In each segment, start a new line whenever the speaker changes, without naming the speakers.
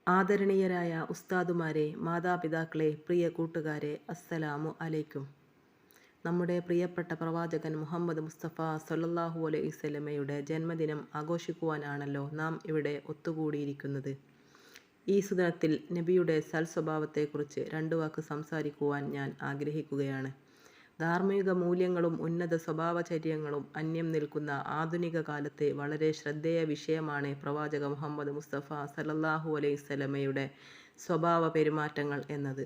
ആദരണീയരായ ഉസ്താദുമാരെ, മാതാപിതാക്കളെ, പ്രിയ കൂട്ടുകാരെ, അസ്സലാമു അലൈക്കും. നമ്മുടെ പ്രിയപ്പെട്ട പ്രവാചകൻ മുഹമ്മദ് മുസ്തഫ സ്വല്ലല്ലാഹു അലൈഹി വസല്ലമയുടെ ജന്മദിനം ആഘോഷിക്കുവാനാണല്ലോ നാം ഇവിടെ ഒത്തുകൂടിയിരിക്കുന്നത്. ഈ സുദിനത്തിൽ നബിയുടെ സൽസ്വഭാവത്തെക്കുറിച്ച് 2 വാക്ക് സംസാരിക്കുവാൻ ഞാൻ ആഗ്രഹിക്കുകയാണ്. ധാർമ്മിക മൂല്യങ്ങളും ഉന്നത സ്വഭാവചര്യങ്ങളും അന്യം നിൽക്കുന്ന ആധുനിക കാലത്തെ വളരെ ശ്രദ്ധേയ വിഷയമാണ് പ്രവാചക മുഹമ്മദ് മുസ്തഫ സല്ലല്ലാഹു അലൈഹി വസല്ലമയുടെ സ്വഭാവ പെരുമാറ്റങ്ങൾ എന്നത്.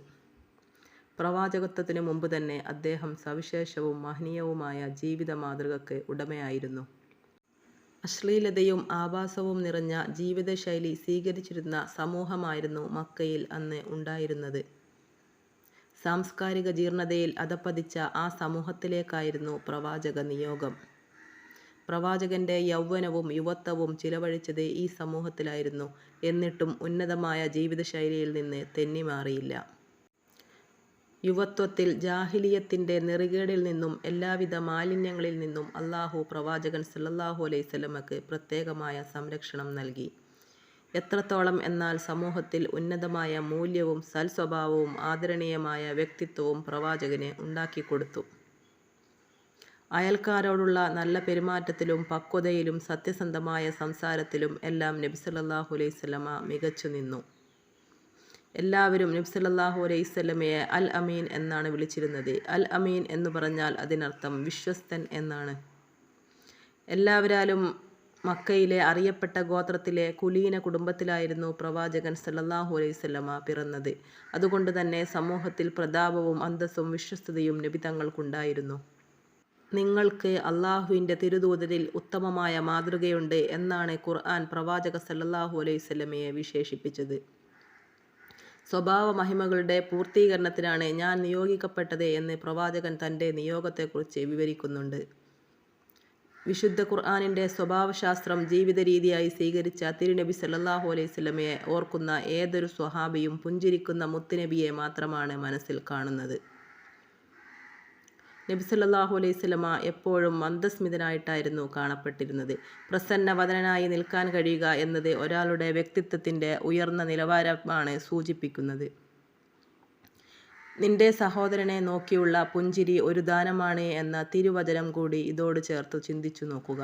പ്രവാചകത്വത്തിനു മുമ്പ് തന്നെ അദ്ദേഹം സവിശേഷവും മഹനീയവുമായ ജീവിത മാതൃകയ്ക്ക് ഉടമയായിരുന്നു. അശ്ലീലതയും ആഭാസവും നിറഞ്ഞ ജീവിതശൈലി സ്വീകരിച്ചിരുന്ന സമൂഹമായിരുന്നു മക്കയിൽ അന്ന് ഉണ്ടായിരുന്നത്. സാംസ്കാരിക ജീർണതയിൽ അധപ്പതിച്ച ആ സമൂഹത്തിലേക്കായിരുന്നു പ്രവാചക നിയോഗം. പ്രവാചകന്റെ യൗവനവും യുവത്വവും ചിലവഴിച്ചത് ഈ സമൂഹത്തിലായിരുന്നു. എന്നിട്ടും ഉന്നതമായ ജീവിതശൈലിയിൽ നിന്ന് തെന്നിമാറിയില്ല. യുവത്വത്തിൽ ജാഹിലിയത്തിന്റെ നെറികേടിൽ നിന്നും എല്ലാവിധ മാലിന്യങ്ങളിൽ നിന്നും അല്ലാഹു പ്രവാചകൻ സല്ലല്ലാഹു അലൈഹി വസല്ലമക്ക് പ്രത്യേകമായ സംരക്ഷണം നൽകി. എത്രത്തോളം എന്നാൽ സമൂഹത്തിൽ ഉന്നതമായ മൂല്യവും സൽസ്വഭാവവും ആദരണീയമായ വ്യക്തിത്വവും പ്രവാചകന് ഉണ്ടാക്കിക്കൊടുത്തു. അയൽക്കാരോടുള്ള നല്ല പെരുമാറ്റത്തിലും പക്വതയിലും സത്യസന്ധമായ സംസാരത്തിലും എല്ലാം നബി സല്ലല്ലാഹു അലൈഹി വസല്ലമ മികച്ചു നിന്നു. എല്ലാവരും നബി സല്ലല്ലാഹു അലൈഹി വസല്ലമയെ അൽ അമീൻ എന്നാണ് വിളിച്ചിരുന്നത്. അൽ അമീൻ എന്നു പറഞ്ഞാൽ അതിനർത്ഥം വിശ്വസ്തൻ എന്നാണ്. എല്ലാവരാലും മക്കയിലെ അറിയപ്പെട്ട ഗോത്രത്തിലെ കുലീന കുടുംബത്തിലായിരുന്നു പ്രവാചകൻ സല്ലല്ലാഹു അലൈഹി വസല്ലമ പിറന്നത്. അതുകൊണ്ട് തന്നെ സമൂഹത്തിൽ പ്രതാപവും അന്തസ്സും വിശ്വസ്തതയും നബി തങ്ങൾക്കുണ്ടായിരുന്നു. നിങ്ങൾക്ക് അല്ലാഹുവിൻ്റെ തിരുദൂതരിൽ ഉത്തമമായ മാതൃകയുണ്ട് എന്നാണ് ഖുർആൻ പ്രവാചക സല്ലല്ലാഹു അലൈഹി വസല്ലമയെ വിശേഷിപ്പിച്ചത്. സ്വഭാവ മഹിമകളുടെ പൂർത്തീകരണത്തിനാണ് ഞാൻ നിയോഗിക്കപ്പെട്ടത് എന്ന് പ്രവാചകൻ തൻ്റെ നിയോഗത്തെക്കുറിച്ച് വിവരിക്കുന്നുണ്ട്. വിശുദ്ധ ഖുർആനിൻ്റെ സ്വഭാവശാസ്ത്രം ജീവിത രീതിയായി സ്വീകരിച്ച തിരുനബി സല്ലല്ലാഹു അലൈഹി വസല്ലമയെ ഓർക്കുന്ന ഏതൊരു സ്വഹാബിയും പുഞ്ചിരിക്കുന്ന മുത്തുനബിയെ മാത്രമാണ് മനസ്സിൽ കാണുന്നത്. നബി സല്ലല്ലാഹു അലൈഹി വസല്ലമ എപ്പോഴും മന്ദസ്മിതനായിട്ടായിരുന്നു കാണപ്പെട്ടിരുന്നത്. പ്രസന്നവദനായി നിൽക്കാൻ കഴിയുക എന്നത് ഒരാളുടെ വ്യക്തിത്വത്തിൻ്റെ ഉയർന്ന നിലവാരമാണ് സൂചിപ്പിക്കുന്നത്. നിന്റെ സഹോദരനെ നോക്കിയുള്ള പുഞ്ചിരി ഒരു ദാനമാണ് എന്ന തിരുവചനം കൂടി ഇതോട് ചേർത്തു ചിന്തിച്ചു നോക്കുക.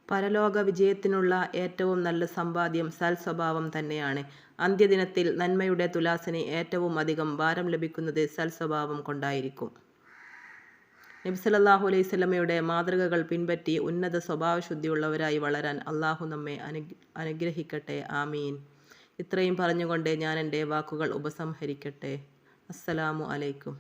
പരലോക വിജയത്തിനുള്ള ഏറ്റവും നല്ല സമ്പാദ്യം സൽസ്വഭാവം തന്നെയാണ്. അന്ത്യദിനത്തിൽ നന്മയുടെ തുലാസിന് ഏറ്റവും അധികം ഭാരം ലഭിക്കുന്നത് സൽസ്വഭാവം കൊണ്ടായിരിക്കും. നബി സല്ലല്ലാഹു അലൈഹി വസല്ലമയുടെ മാതൃകകൾ പിൻപറ്റി ഉന്നത സ്വഭാവശുദ്ധിയുള്ളവരായി വളരാൻ അല്ലാഹു നമ്മെ അനുഗ്രഹിക്കട്ടെ. ആമീൻ. ഇത്രയും പറഞ്ഞുകൊണ്ട് ഞാൻ എൻ്റെ വാക്കുകൾ ഉപസംഹരിക്കട്ടെ. അസ്സലാമു അലൈക്കും.